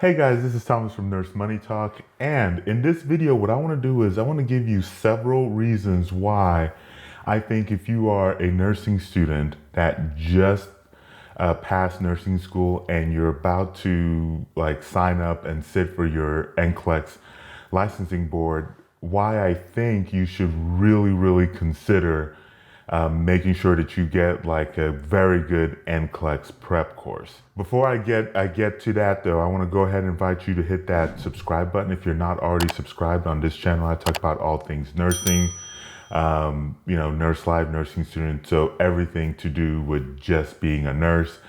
Hey guys, this is Thomas from Nurse Money Talk, and in this video what I want to do is I want to give you several reasons why I think if you are a nursing student that just passed nursing school and you're about to sign up and sit for your NCLEX licensing board, why I think you should really consider making sure that you get a very good NCLEX prep course. Before I get to that though, I want to go ahead and invite you to hit that subscribe button if you're not already subscribed. On this channel, I talk about all things nursing, nurse life, nursing student, so everything to do with just being a nurse.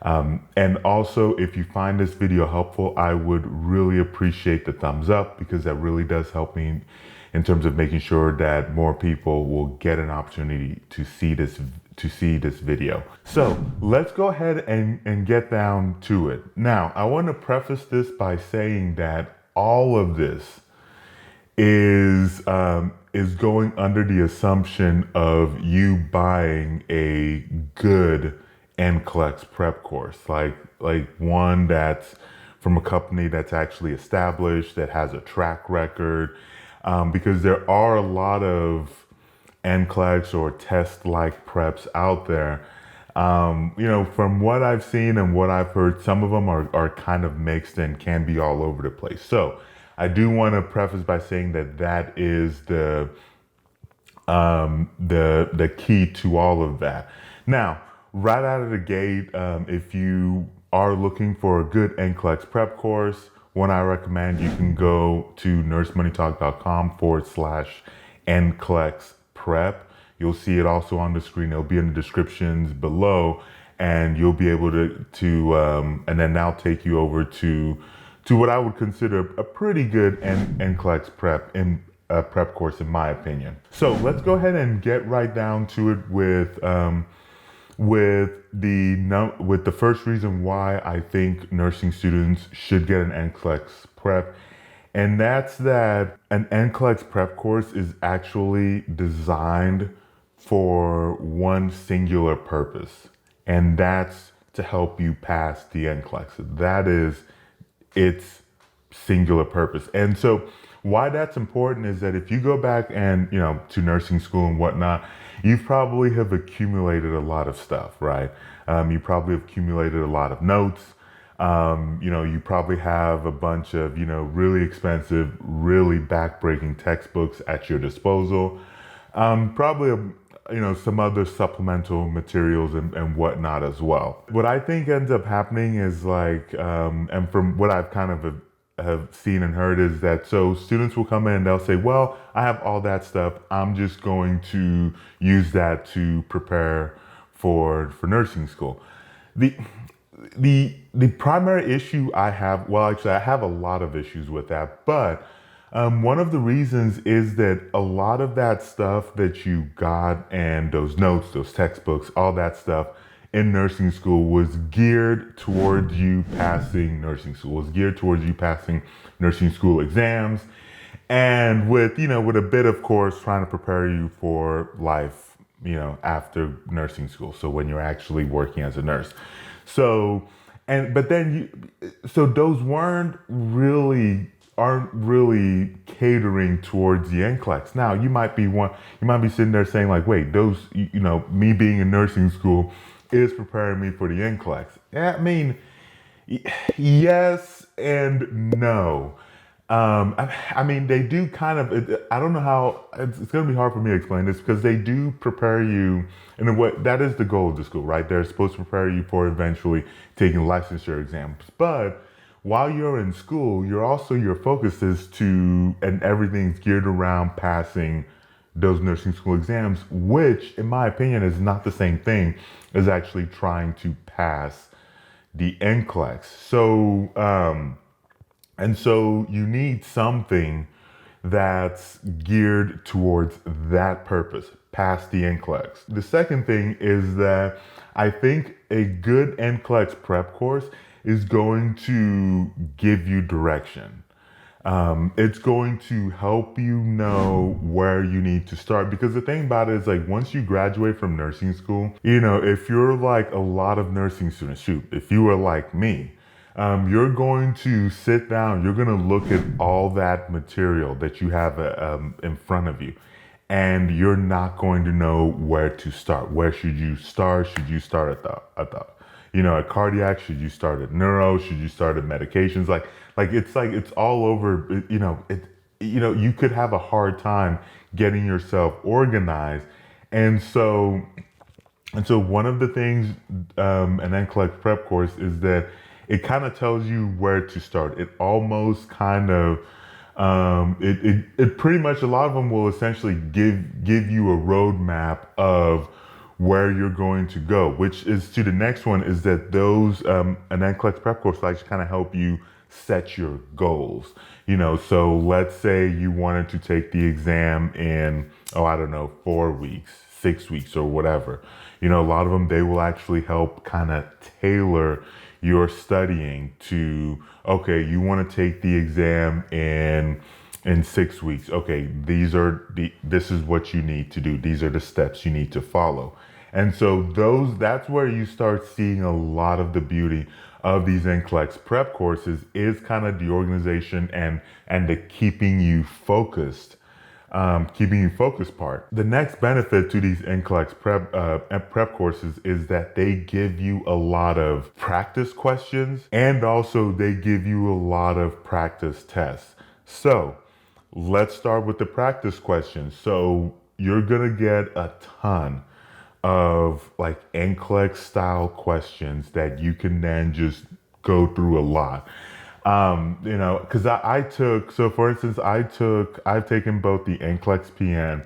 And also, if you find this video helpful, I would really appreciate the thumbs up because that really does help me in terms of making sure that more people will get an opportunity to see this video. So let's go ahead and get down to it. Now, I want to preface this by saying that all of this is going under the assumption of you buying a good NCLEX prep course, like one that's from a company that's actually established, that has a track record, because there are a lot of NCLEX or test-like preps out there. From what I've seen and what I've heard, some of them are kind of mixed and can be all over the place. So I do want to preface by saying that is the key to all of that. Now, right out of the gate, if you are looking for a good NCLEX prep course, one I recommend, you can go to nursemoneytalk.com/NCLEX prep. You'll see it also on the screen. It'll be in the descriptions below, and you'll be able to and then now take you over to what I would consider a pretty good NCLEX prep course, in my opinion. So let's go ahead and get right down to it with the first reason why I think nursing students should get an NCLEX prep, and that's that an NCLEX prep course is actually designed for one singular purpose, and that's to help you pass the NCLEX. That is its singular purpose. And so why that's important is that if you go back and, to nursing school and whatnot, you probably have accumulated a lot of stuff, right? You probably have accumulated a lot of notes. You probably have a bunch of, really expensive, really backbreaking textbooks at your disposal. Probably, some other supplemental materials and whatnot as well. What I think ends up happening is and from what I've kind of have seen and heard is that so students will come in and they'll say, well, I have all that stuff, I'm just going to use that to prepare for nursing school. The primary issue I have, well, actually I have a lot of issues with that, but one of the reasons is that a lot of that stuff that you got and those notes, those textbooks, all that stuff in nursing school was geared towards you passing nursing school, was geared towards you passing nursing school exams, and with a bit, of course, trying to prepare you for life, after nursing school. So when you're actually working as a nurse. So those aren't really catering towards the NCLEX. Now you might be sitting there saying wait, those, me being in nursing school is preparing me for the NCLEX. I mean, yes and no. I mean, they do kind of, I don't know how, it's going to be hard for me to explain this because they do prepare you in a way, that is the goal of the school, right? They're supposed to prepare you for eventually taking licensure exams. But while you're in school, your focus is and everything's geared around passing those nursing school exams, which in my opinion is not the same thing as actually trying to pass the NCLEX. So, and so you need something that's geared towards that purpose, pass the NCLEX. The second thing is that I think a good NCLEX prep course is going to give you direction. It's going to help you know where you need to start, because the thing about it is once you graduate from nursing school, if you're like a lot of nursing students, if you were like me, You're going to sit down, you're going to look at all that material that you have in front of you, and you're not going to know where to start. Where should you start? Should you start at cardiac? Should you start at neuro? Should you start at medications? It's all over. You could have a hard time getting yourself organized, and so one of the things an NCLEX prep course is that it kind of tells you where to start. It almost kind of it pretty much, a lot of them will essentially give you a roadmap of where you're going to go, which is to the next one, is that those an NCLEX prep course likes to kind of help you set your goals. So let's say you wanted to take the exam in, I don't know, 4 weeks, 6 weeks, or whatever. A lot of them, they will actually help kind of tailor your studying to, okay, you want to take the exam in 6 weeks. Okay, this is what you need to do. These are the steps you need to follow. And so that's where you start seeing a lot of the beauty of these NCLEX prep courses, is kind of the organization and the keeping you focused part. The next benefit to these NCLEX prep courses is that they give you a lot of practice questions, and also they give you a lot of practice tests. So let's start with the practice questions. So you're gonna get a ton of like NCLEX style questions that you can then just go through a lot. Because for instance, I've taken both the NCLEX PN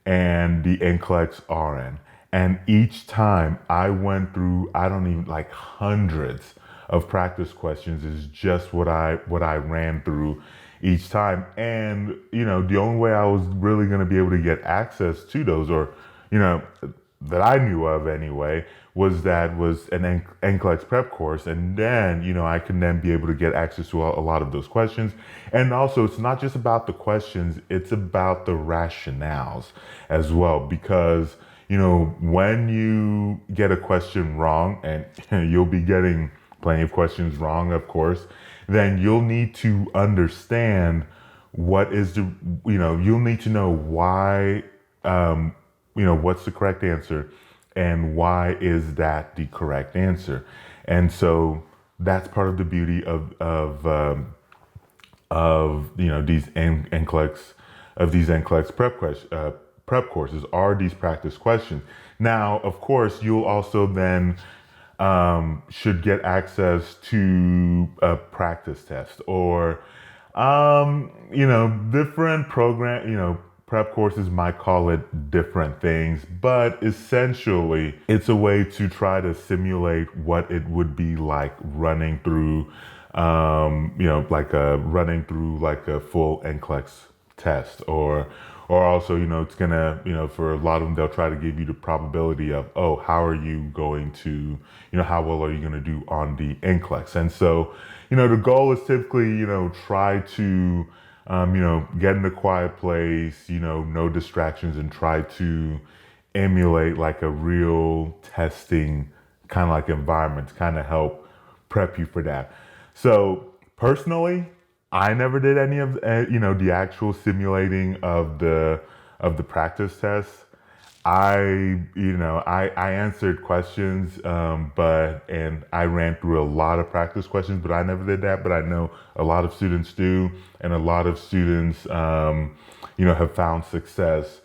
and the NCLEX RN. And each time I went through, I don't even, like, hundreds of practice questions is just what I ran through each time. And, the only way I was really going to be able to get access to those, or, that I knew of anyway, was an NCLEX prep course. And then, I can then be able to get access to a lot of those questions. And also, it's not just about the questions, it's about the rationales as well. Because, when you get a question wrong, and you'll be getting plenty of questions wrong, of course, then you'll need to understand you'll need to know why, what's the correct answer, and why is that the correct answer. And so that's part of the beauty of these NCLEX prep courses, are these practice questions. Now, of course, you'll also then should get access to a practice test, or different prep courses might call it different things, but essentially it's a way to try to simulate what it would be like running through like a full NCLEX test, or also, it's gonna, for a lot of them, they'll try to give you the probability of, how are you going to, how well are you going to do on the NCLEX. And so, the goal is typically, try to, get in a quiet place, no distractions, and try to emulate like a real testing kind of like environment to kind of help prep you for that. So personally, I never did any of the actual simulating of the practice tests. I answered questions, and I ran through a lot of practice questions, but I never did that. But I know a lot of students do, and a lot of students, have found success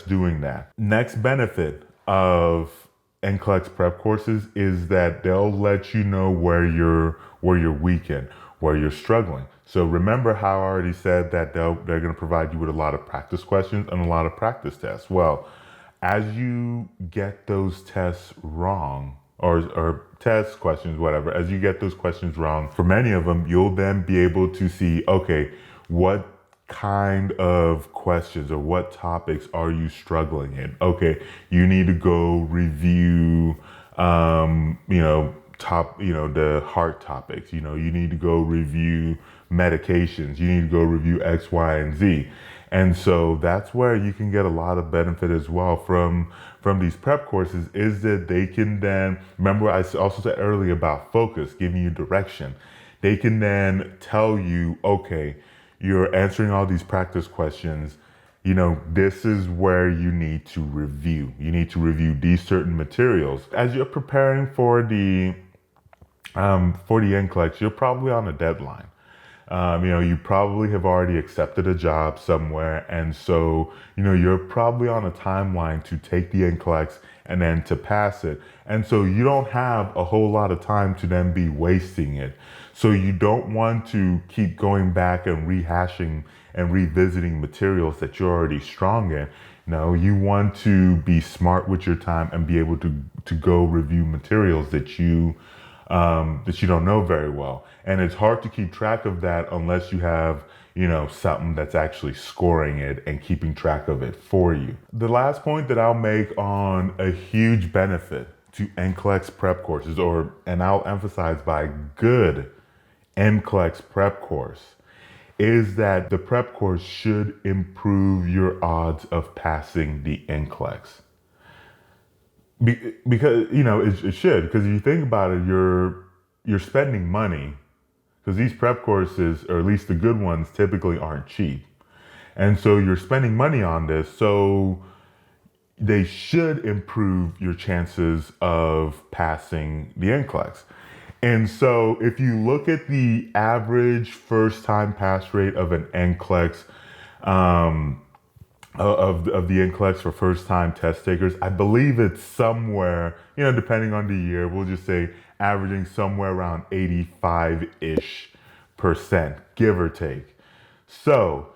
doing that. Next benefit of NCLEX prep courses is that they'll let you know where you're weak in, where you're struggling. So remember how I already said that they're going to provide you with a lot of practice questions and a lot of practice tests. Well, as you get those tests wrong, or test questions, whatever, as you get those questions wrong, for many of them, you'll then be able to see, okay, what kind of questions or what topics are you struggling in? Okay, you need to go review, the heart topics. You need to go review medications. You need to go review X, Y, and Z. And so that's where you can get a lot of benefit as well from from these prep courses is that they can then, remember I also said earlier about focus, giving you direction. They can then tell you, okay, you're answering all these practice questions. This is where you need to review. You need to review these certain materials. As you're preparing for the NCLEX, you're probably on a deadline. You probably have already accepted a job somewhere. And so, you're probably on a timeline to take the NCLEX and then to pass it. And so you don't have a whole lot of time to then be wasting it. So you don't want to keep going back and rehashing and revisiting materials that you're already strong in. No, you want to be smart with your time and be able to go review materials that you don't know very well. And it's hard to keep track of that unless you have, something that's actually scoring it and keeping track of it for you. The last point that I'll make on a huge benefit to NCLEX prep courses, and I'll emphasize by good NCLEX prep course, is that the prep course should improve your odds of passing the NCLEX. Because, it should, because if you think about it, you're spending money, because these prep courses, or at least the good ones, typically aren't cheap. And so you're spending money on this, so they should improve your chances of passing the NCLEX. And so if you look at the average first time pass rate of an NCLEX, of the NCLEX for first time test takers, I believe it's somewhere, depending on the year, we'll just say averaging somewhere around 85-ish%, give or take. So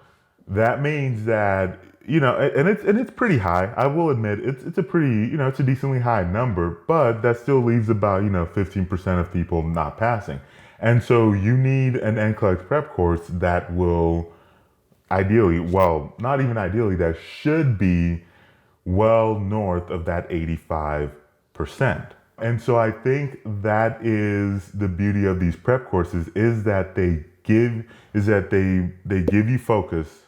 that means that, and it's pretty high. I will admit it's a pretty, it's a decently high number, but that still leaves about, 15% of people not passing. And so you need an NCLEX prep course that will ideally, well, not even ideally, that should be well north of that 85%. And so I think that is the beauty of these prep courses, is that they give you focus.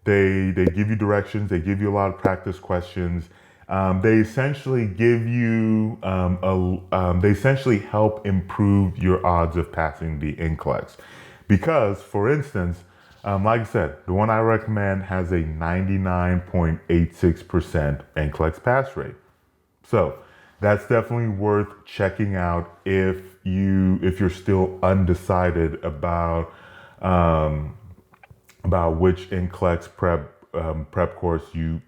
They give you directions. They give you a lot of practice questions. They essentially give you they essentially help improve your odds of passing the NCLEX. Because, for instance, like I said, the one I recommend has a 99.86% NCLEX pass rate. So that's definitely worth checking out if you're still undecided about which NCLEX prep course you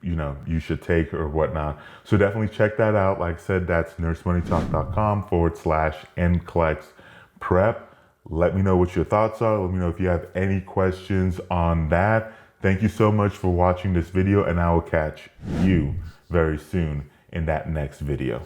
should take or whatnot. So definitely check that out. Like I said, that's NurseMoneyTalk.com/NCLEX prep. Let me know what your thoughts are. Let me know if you have any questions on that. Thank you so much for watching this video, and I will catch you very soon in that next video.